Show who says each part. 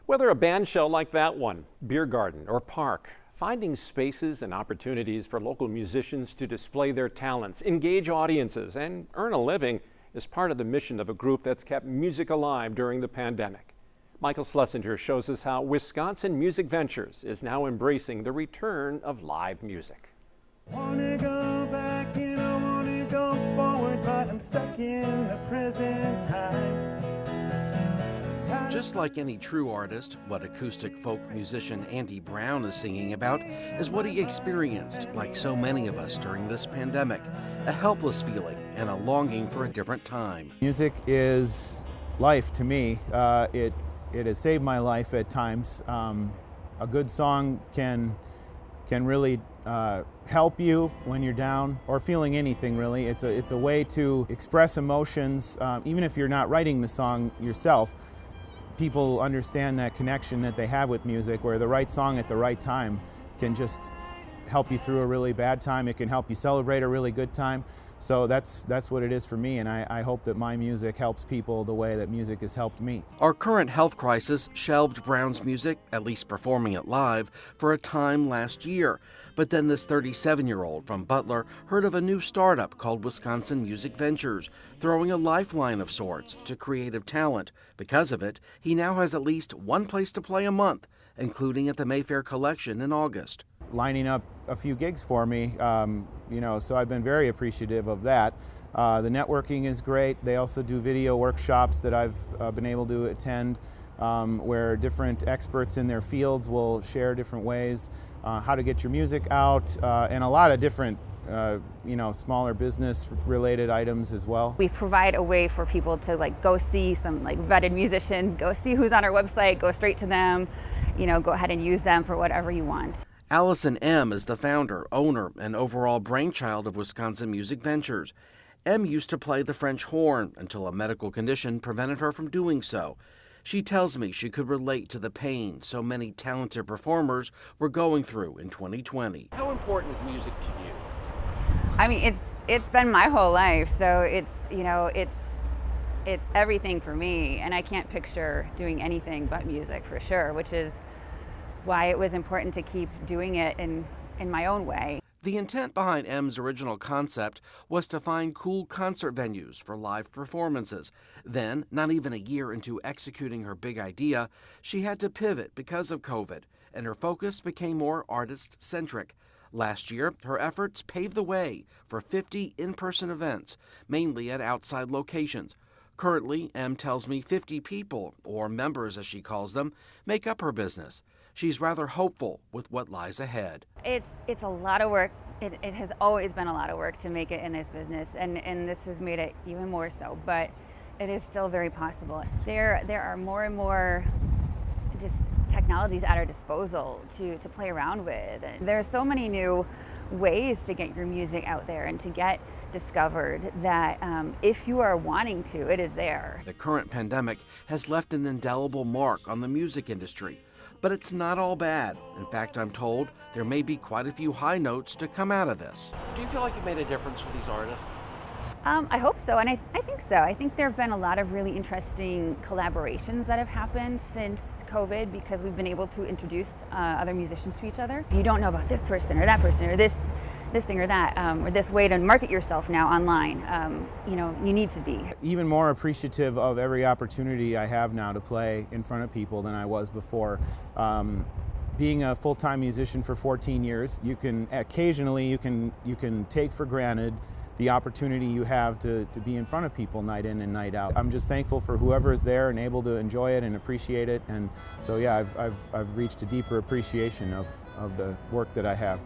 Speaker 1: Whether a band shell like that one, beer garden, or park, finding spaces and opportunities for local musicians to display their talents, engage audiences, and earn a living is part of the mission of a group that's kept music alive during the pandemic. Michael Schlesinger shows us how Wisconsin Music Ventures is now embracing the return of live music.
Speaker 2: Wanna go back and I wanna go forward, but I'm stuck in the present time.
Speaker 3: Just like any true artist, what acoustic folk musician Andy Brown is singing about is what he experienced, like so many of us during this pandemic, a helpless feeling and a longing for a different time.
Speaker 4: Music is life to me. It has saved my life at times. A good song can really help you when you're down or feeling anything really. It's a way to express emotions, even if you're not writing the song yourself. People understand that connection that they have with music, where the right song at the right time can just help you through a really bad time. It can help you celebrate a really good time. So that's what it is for me, and I hope that my music helps people the way that music has helped me.
Speaker 3: Our current health crisis shelved Brown's music, at least performing it live, for a time last year. But then this 37-year-old from Butler heard of a new startup called Wisconsin Music Ventures, throwing a lifeline of sorts to creative talent. Because of it, he now has at least one place to play a month, including at the Mayfair Collection in August.
Speaker 4: Lining up a few gigs for me, so I've been very appreciative of that. The networking is great. They also do video workshops that I've been able to attend, where different experts in their fields will share different ways how to get your music out, and a lot of different smaller business related items as well.
Speaker 5: We provide a way for people to go see some vetted musicians, go see who's on our website, go straight to them, go ahead and use them for whatever you want.
Speaker 3: Allison M. is the founder, owner, and overall brainchild of Wisconsin Music Ventures. M used to play the French horn until a medical condition prevented her from doing so. She tells me she could relate to the pain so many talented performers were going through in 2020. How important is music to you?
Speaker 5: I mean, it's been my whole life, so it's everything for me, and I can't picture doing anything but music for sure, which is why it was important to keep doing it in my own way.
Speaker 3: The intent behind M's original concept was to find cool concert venues for live performances. Then, not even a year into executing her big idea, she had to pivot because of COVID, and her focus became more artist-centric. Last year, her efforts paved the way for 50 in-person events, mainly at outside locations. Currently, M tells me 50 people, or members as she calls them, make up her business. She's rather hopeful with what lies ahead.
Speaker 5: It's a lot of work. It has always been a lot of work to make it in this business, and this has made it even more so, but it is still very possible. There are more and more just technologies at our disposal to play around with. And there are so many new ways to get your music out there and to get discovered that if you are wanting to, it is there.
Speaker 3: The current pandemic has left an indelible mark on the music industry. But it's not all bad. In fact, I'm told there may be quite a few high notes to come out of this.
Speaker 6: Do you feel like you made a difference for these artists?
Speaker 5: I hope so, and I think so. I think there have been a lot of really interesting collaborations that have happened since COVID, because we've been able to introduce other musicians to each other. You don't know about this person or that person or this thing or that, or this way to market yourself now online. You need to be.
Speaker 4: Even more appreciative of every opportunity I have now to play in front of people than I was before. Being a full-time musician for 14 years, you can take for granted the opportunity you have to be in front of people night in and night out. I'm just thankful for whoever is there and able to enjoy it and appreciate it. And so yeah, I've reached a deeper appreciation of the work that I have.